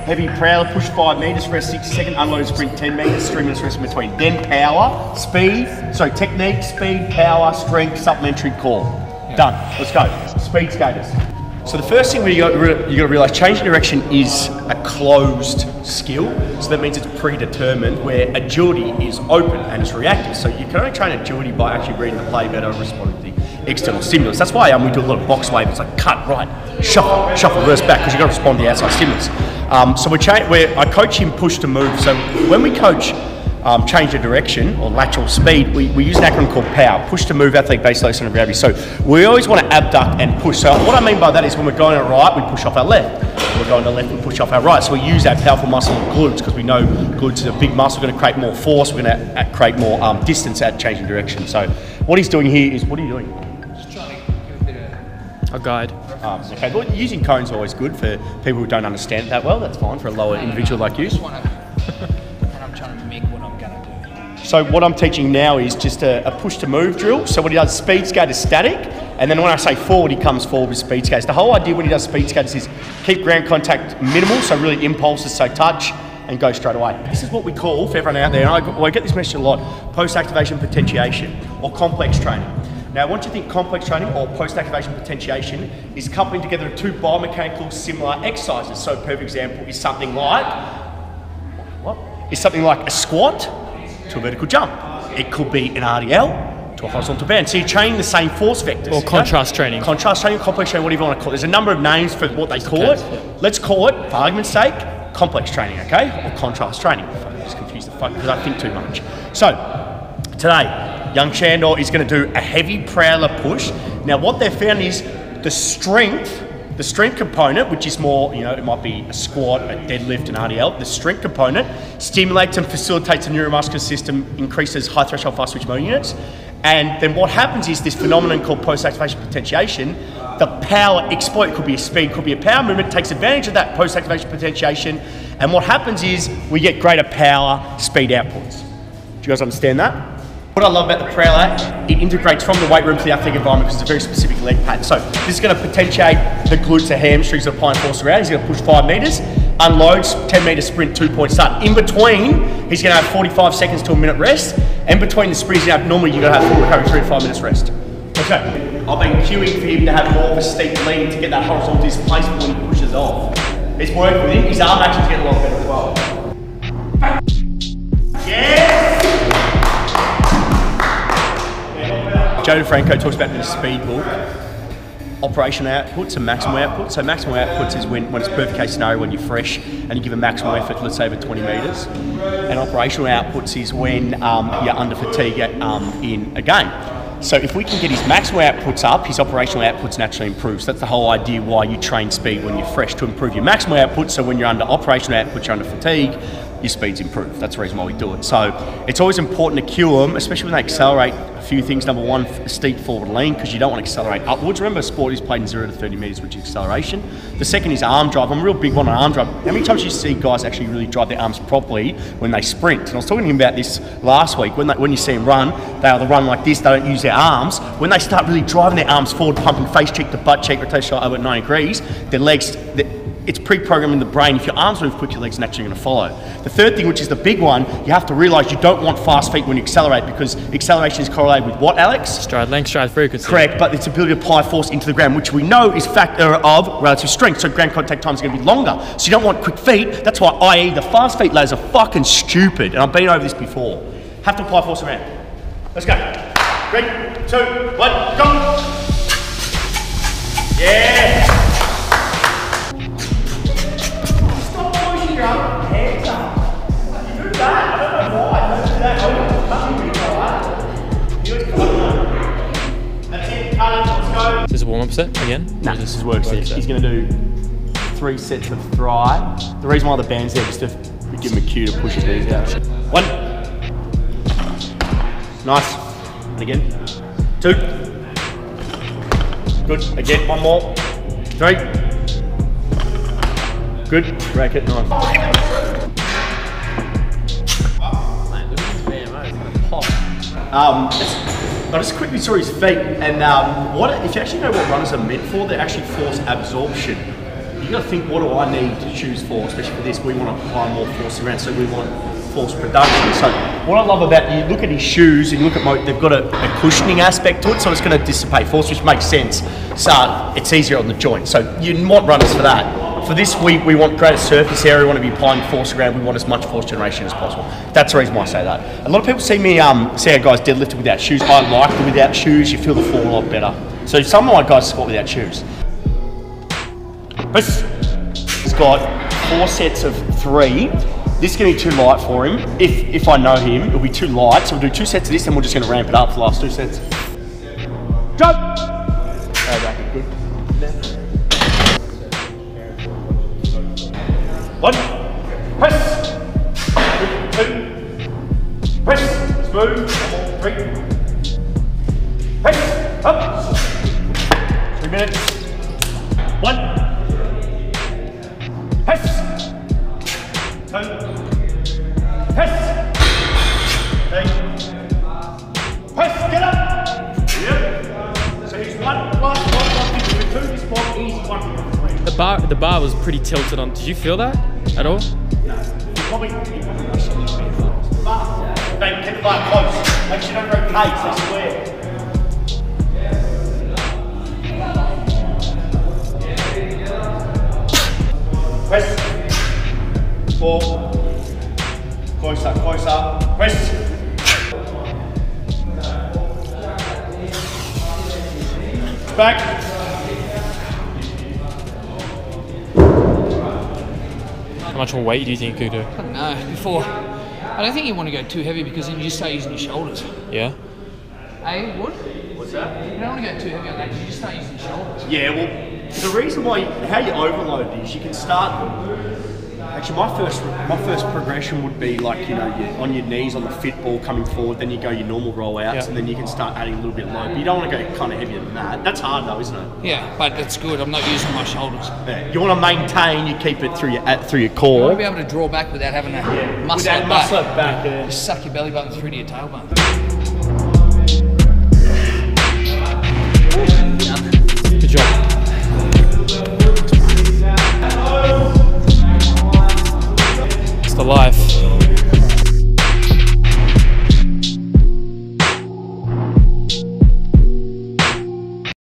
Heavy prowler, push 5 metres, rest 60 seconds, unload sprint 10 metres, 3 minutes rest in between. Then power, speed, so technique, speed, power, strength, supplementary core. Done. Let's go. Speed skaters. So the first thing you got to realise, changing direction is a closed skill. So that means it's predetermined, where agility is open and it's reactive. So you can only train agility by actually reading the play better and responding to the external stimulus. That's why we do a lot of box wave. It's like cut, right, shuffle, shuffle, reverse back, because you've got to respond to the outside stimulus. So I coach him push to move. So when we coach change of direction or lateral speed, we use an acronym called POW, push to move, athletic base load, center of gravity. So we always want to abduct and push. So what I mean by that is when we're going to right, we push off our left. When we're going to left, we push off our right. So we use that powerful muscle of glutes, because we know glutes is a big muscle. We're going to create more force. We're going to create more distance at changing direction. So what he's doing here is, what are you doing? Just trying to give a bit of a guide. Okay, well, using cones is always good for people who don't understand it that well. That's fine for a lower individual like you. So what I'm teaching now is just a push to move drill. So what he does, speed skate is static, and then when I say forward, he comes forward with speed skates. The whole idea when he does speed skates is keep ground contact minimal, so really impulses, so touch, and go straight away. This is what we call, for everyone out there, and I get this message a lot, post-activation potentiation, or complex training. Now, once you think complex training or post-activation potentiation is coupling together two biomechanical similar exercises. So a perfect example is something like, a squat to a vertical jump. It could be an RDL to a horizontal band. So you're training the same force vectors. Or contrast training. Contrast training, complex training, whatever you want to call it. There's a number of names for what they call it. Let's call it, for argument's sake, complex training, okay? Or contrast training. I just confuse the fuck because I think too much. So, today, young Sandor is going to do a heavy prowler push. Now what they've found is the strength component, which is more, it might be a squat, a deadlift, an RDL, the strength component stimulates and facilitates the neuromuscular system, increases high threshold fast twitch motor units. And then what happens is this phenomenon called post-activation potentiation, the power exploit, could be a speed, could be a power movement, takes advantage of that post-activation potentiation. And what happens is we get greater power, speed outputs. Do you guys understand that? What I love about the prowler, it integrates from the weight room to the athletic environment because it's a very specific leg pattern. So this is going to potentiate the glutes, the hamstrings, applying force around. He's going to push 5 metres, unloads, 10 metre sprint, 2-point start. In between, he's going to have 45 seconds to a minute rest. And between the sprints, normally you're going to have full recovery, 3 to 5 minutes rest. Okay, I've been queuing for him to have more of a steep lean to get that horizontal displacement when he pushes off. It's working with him. His arm action's getting a lot better as well. Yeah! Joe DeFranco talks about in the speed book, operational outputs and maximum output. So maximum outputs is when it's perfect case scenario, when you're fresh and you give a maximum effort, let's say over 20 metres. And operational outputs is when you're under fatigue in a game. So if we can get his maximum outputs up, his operational outputs naturally improve. So that's the whole idea why you train speed when you're fresh, to improve your maximum output. So when you're under operational output, you're under fatigue, your speeds improve. That's the reason why we do it. So it's always important to cue them, especially when they accelerate. A few things. Number one, a steep forward lean, because you don't want to accelerate upwards. Remember, sport is played in 0 to 30 metres, which is acceleration. The second is arm drive. I'm a real big one on arm drive. How many times do you see guys actually really drive their arms properly when they sprint? And I was talking to him about this last week. When you see them run, they either run like this, they don't use their arms. When they start really driving their arms forward, pumping face cheek to butt cheek, rotation over at 90 degrees, their legs, it's pre-programmed in the brain. If your arms move quick, your legs are naturally going to follow. The third thing, which is the big one, you have to realise you don't want fast feet when you accelerate, because acceleration is correlated with what, Alex? Stride length, stride frequency. Correct, but its ability to apply force into the ground, which we know is a factor of relative strength. So ground contact time is going to be longer. So you don't want quick feet. That's why, i.e. the fast feet ladders are fucking stupid. And I've been over this before. Have to apply force around. Let's go. 3, 2, 1, go. Yeah. Hands up. You do that. I don't know why. Don't do that. That's it. Let's go. Is this a warm-up set again? No, this is work set. He's going to do 3 sets of thigh. The reason why the band's there is to give him a cue to push his knees out. 1. Nice. And again. 2. Good. Again. 1 more. 3. Good, racket, nice. Mate, look at his BMO, it's gonna pop. I just quickly saw his feet, and if you actually know what runners are meant for, they're actually force absorption. you got to think, what do I need to choose for, especially for this? We want to apply more force around, so we want force production. So what I love about, you look at his shoes and you look at they've got a cushioning aspect to it, so it's going to dissipate force, which makes sense. So it's easier on the joint. So you want runners for that. For this, we want greater surface area. We want to be applying force around. We want as much force generation as possible. That's the reason why I say that. A lot of people see me see how guys deadlift without shoes. I like it without shoes. You feel the form a lot better. So some of my guys squat without shoes. He's got 4 sets of 3. This is going to be too light for him. If I know him, it'll be too light. So we'll do 2 sets of this, and we're just going to ramp it up for the last 2 sets. Jump! Good. 1. Press. 2. Press. Smooth. 3. Press. Up. 3 minutes. 1. Press. 2. Press. 3. Press. Get up. Yep. So he's 1 plus 1 2. This one easy 1 3. The bar was pretty tilted on. Did you feel that at all? No. Probably rushed a little bit. But they keep the bar close. Make sure you don't rotate, stay square. Press. 4. Closer, closer. Press. Back. How much more weight do you think you could do? I don't know. Before, I don't think you want to go too heavy because then you just start using your shoulders. Yeah. Hey, Wood? What's that? You don't want to go too heavy on that because you just start using your shoulders. Yeah, well, the reason why, how you overload is you can start. Actually, my first progression would be like, you know, you're on your knees on the fit ball coming forward, then you go your normal rollouts, and then you can start adding a little bit low. But you don't want to go kind of heavier than that. That's hard though, isn't it? Yeah, but that's good. I'm not using my shoulders. Yeah. You want to maintain, you keep it through your You core. want to be able to draw back without having to muscle Without it muscle back. it back. Yeah. Just suck your belly button through to your tailbone. Good job.